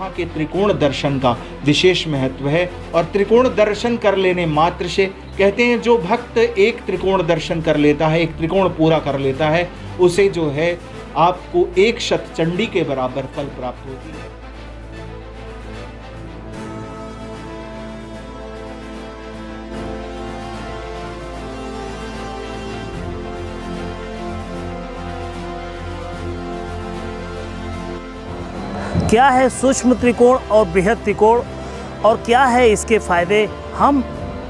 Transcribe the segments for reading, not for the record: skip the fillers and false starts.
यहाँ के त्रिकोण दर्शन का विशेष महत्व है। और त्रिकोण दर्शन कर लेने मात्र से कहते हैं जो भक्त एक त्रिकोण दर्शन कर लेता है, एक त्रिकोण पूरा कर लेता है, उसे जो है आपको 100 चंडी के बराबर फल प्राप्त होती है। क्या है सूक्ष्म त्रिकोण और बृहद त्रिकोण और क्या है इसके फायदे, हम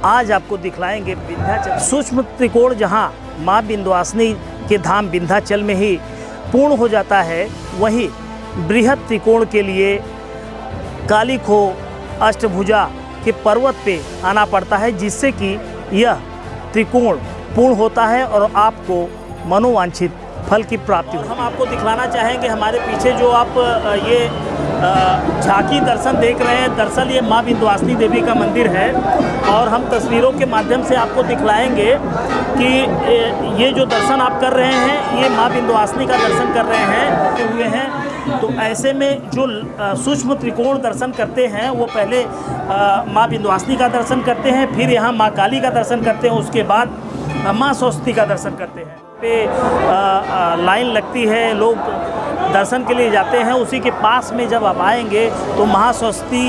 आज आपको दिखलाएंगे। विंध्याचल सूक्ष्म त्रिकोण जहाँ माँ विंध्यवासिनी के धाम विंध्याचल में ही पूर्ण हो जाता है, वहीं बृहद त्रिकोण के लिए कालीखो अष्टभुजा के पर्वत पे आना पड़ता है, जिससे कि यह त्रिकोण पूर्ण होता है और आपको मनोवांछित फल की प्राप्ति हो। हम आपको दिखलाना चाहेंगे हमारे पीछे जो आप ये झांकी दर्शन देख रहे हैं, दरअसल ये माँ विंध्यवासिनी देवी का मंदिर है और हम तस्वीरों के माध्यम से आपको दिखलाएंगे कि ये जो दर्शन आप कर रहे हैं ये माँ विंध्यवासिनी का दर्शन कर रहे हैं। तो ऐसे में जो सूक्ष्म त्रिकोण दर्शन करते हैं वो पहले माँ विंध्यवासिनी का दर्शन करते हैं, फिर यहाँ माँ काली का दर्शन करते हैं, उसके बाद माँ सरस्वती का दर्शन करते हैं। पे लाइन लगती है, लोग दर्शन के लिए जाते हैं। उसी के पास में जब आप आएंगे तो महासरस्वती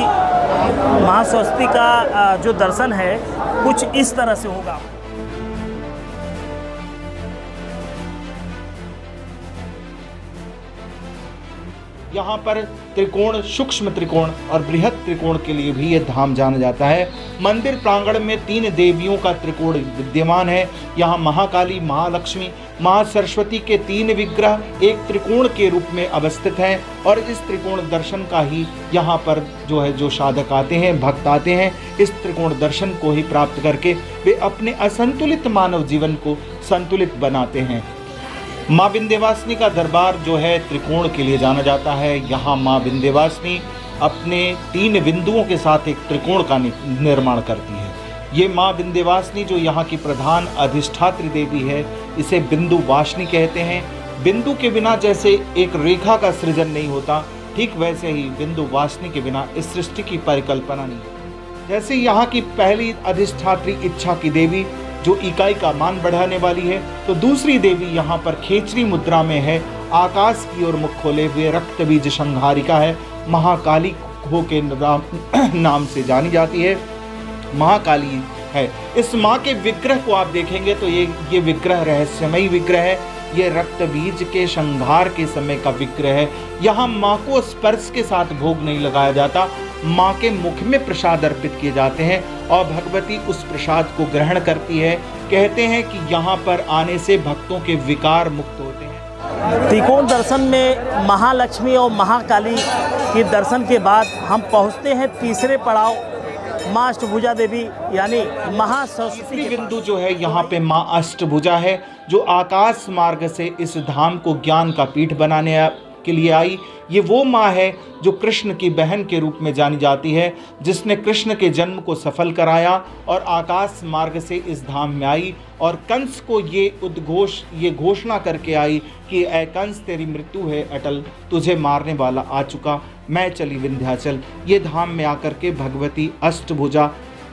का जो दर्शन है कुछ इस तरह से होगा। यहाँ पर त्रिकोण, सूक्ष्म त्रिकोण और बृहद त्रिकोण के लिए भी यह धाम जाना जाता है। मंदिर प्रांगण में 3 देवियों का त्रिकोण विद्यमान है। यहाँ महाकाली, महालक्ष्मी, महासरस्वती के 3 विग्रह एक त्रिकोण के रूप में अवस्थित हैं और इस त्रिकोण दर्शन का ही यहाँ पर जो साधक आते हैं, भक्त आते हैं, इस त्रिकोण दर्शन को ही प्राप्त करके वे अपने असंतुलित मानव जीवन को संतुलित बनाते हैं। माँ विंध्यवासिनी का दरबार जो है त्रिकोण के लिए जाना जाता है। यहाँ माँ विंध्यवासिनी अपने 3 बिंदुओं के साथ एक त्रिकोण का निर्माण करती है। ये माँ विंध्यवासिनी जो यहाँ की प्रधान अधिष्ठात्री देवी है, इसे बिंदु वासिनी कहते हैं। बिंदु के बिना जैसे एक रेखा का सृजन नहीं होता, ठीक वैसे ही बिंदु वासिनी के बिना इस सृष्टि की परिकल्पना नहीं। जैसे यहाँ की पहली अधिष्ठात्री इच्छा की देवी जो इकाई का मान बढ़ाने वाली है, तो दूसरी देवी यहाँ पर खेचरी मुद्रा में है, आकाश की ओर मुख खोले हुए रक्त बीज संहारिका है, महाकाली हो के नाम से जानी जाती है, महाकाली है। इस माँ के विग्रह को आप देखेंगे तो ये विग्रह रहस्यमयी विग्रह है। ये रक्त बीज के संहार के समय का विग्रह है। यहाँ माँ को स्पर्श के साथ भोग नहीं लगाया जाता, माँ के मुख में प्रसाद अर्पित किए जाते हैं और भगवती उस प्रसाद को ग्रहण करती है। कहते हैं कि यहाँ पर आने से भक्तों के विकार मुक्त होते हैं। त्रिकोण दर्शन में महालक्ष्मी और महाकाली के दर्शन के बाद हम पहुँचते हैं तीसरे पड़ाव माँ अष्टभुजा देवी यानी महासरस्वती बिंदु जो है यहाँ पे माँ अष्टभुजा है, जो आकाश मार्ग से इस धाम को ज्ञान का पीठ बनाने के लिए आई। ये वो माँ है जो कृष्ण की बहन के रूप में जानी जाती है, जिसने कृष्ण के जन्म को सफल कराया और आकाश मार्ग से इस धाम में आई और कंस को ये घोषणा करके आई कि ऐ कंस तेरी मृत्यु है अटल, तुझे मारने वाला आ चुका, मैं चली विंध्याचल। ये धाम में आकर के भगवती अष्टभुजा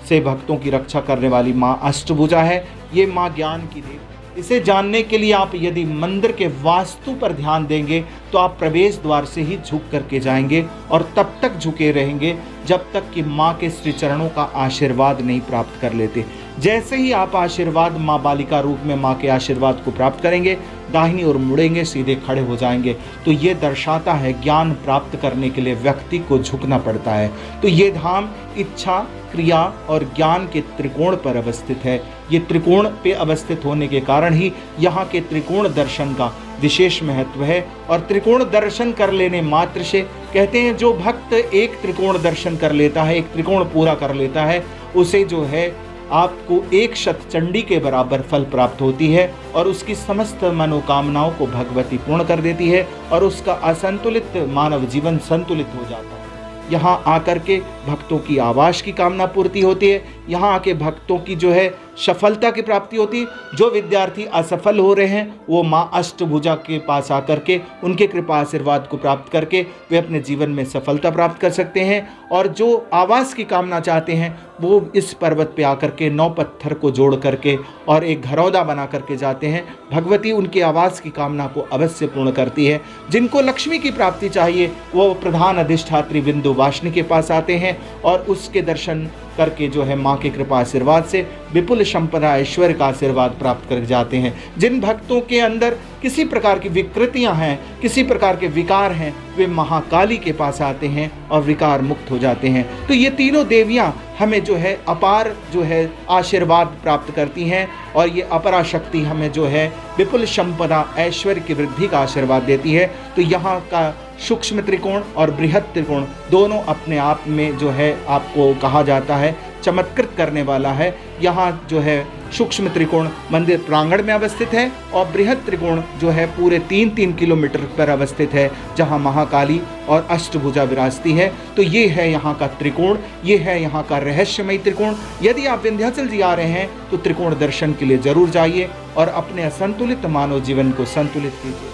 से भक्तों की रक्षा करने वाली माँ अष्टभुजा है। ये माँ ज्ञान की देवी। इसे जानने के लिए आप यदि मंदिर के वास्तु पर ध्यान देंगे तो आप प्रवेश द्वार से ही झुक करके जाएंगे और तब तक झुके रहेंगे जब तक कि माँ के श्री चरणों का आशीर्वाद नहीं प्राप्त कर लेते। जैसे ही आप आशीर्वाद माँ बालिका रूप में माँ के आशीर्वाद को प्राप्त करेंगे, दाहिनी ओर मुड़ेंगे, सीधे खड़े हो जाएंगे, तो ये दर्शाता है ज्ञान प्राप्त करने के लिए व्यक्ति को झुकना पड़ता है। तो ये धाम इच्छा, क्रिया और ज्ञान के त्रिकोण पर अवस्थित है। ये त्रिकोण पे अवस्थित होने के कारण ही यहाँ के त्रिकोण दर्शन का विशेष महत्व है। और त्रिकोण दर्शन कर लेने मात्र से कहते हैं जो भक्त एक त्रिकोण दर्शन कर लेता है, एक त्रिकोण पूरा कर लेता है, उसे जो है आपको 100 चंडी के बराबर फल प्राप्त होती है और उसकी समस्त मनोकामनाओं को भगवती पूर्ण कर देती है और उसका असंतुलित मानव जीवन संतुलित हो जाता है। यहाँ आकर के भक्तों की आवास की कामना पूर्ति होती है। यहाँ आके भक्तों की जो है सफलता की प्राप्ति होती। जो विद्यार्थी असफल हो रहे हैं वो माँ अष्टभुजा के पास आकर के उनके कृपा आशीर्वाद को प्राप्त करके वे अपने जीवन में सफलता प्राप्त कर सकते हैं। और जो आवास की कामना चाहते हैं वो इस पर्वत पे आकर के 9 पत्थर को जोड़ करके और एक घरौदा बना करके जाते हैं। भगवती उनके आवास की कामना को अवश्य पूर्ण करती है। जिनको लक्ष्मी की प्राप्ति चाहिए वो प्रधान अधिष्ठात्री विंध्यवासिनी के पास आते हैं और उसके दर्शन करके जो है माँ के कृपा आशीर्वाद से विपुल संपदा ऐश्वर्य का आशीर्वाद प्राप्त कर जाते हैं। जिन भक्तों के अंदर किसी प्रकार की विकृतियां हैं, किसी प्रकार के विकार हैं, वे महाकाली के पास आते हैं और विकार मुक्त हो जाते हैं। तो ये तीनों देवियां हमें जो है अपार जो है आशीर्वाद प्राप्त करती हैं और ये अपरा शक्ति हमें जो है विपुल संपदा ऐश्वर्य की वृद्धि का आशीर्वाद देती है। तो यहाँ का सूक्ष्म त्रिकोण और बृहद त्रिकोण दोनों अपने आप में जो है आपको कहा जाता है चमत्कृत करने वाला है। यहाँ जो है सूक्ष्म त्रिकोण मंदिर प्रांगण में अवस्थित है और बृहद त्रिकोण जो है पूरे 3-3 किलोमीटर पर अवस्थित है, जहाँ महाकाली और अष्टभुजा विराजती है। तो ये है यहाँ का त्रिकोण, ये है यहाँ का रहस्यमयी त्रिकोण। यदि आप विंध्याचल जी आ रहे हैं तो त्रिकोण दर्शन के लिए जरूर जाइए और अपने असंतुलित मानव जीवन को संतुलित कीजिए।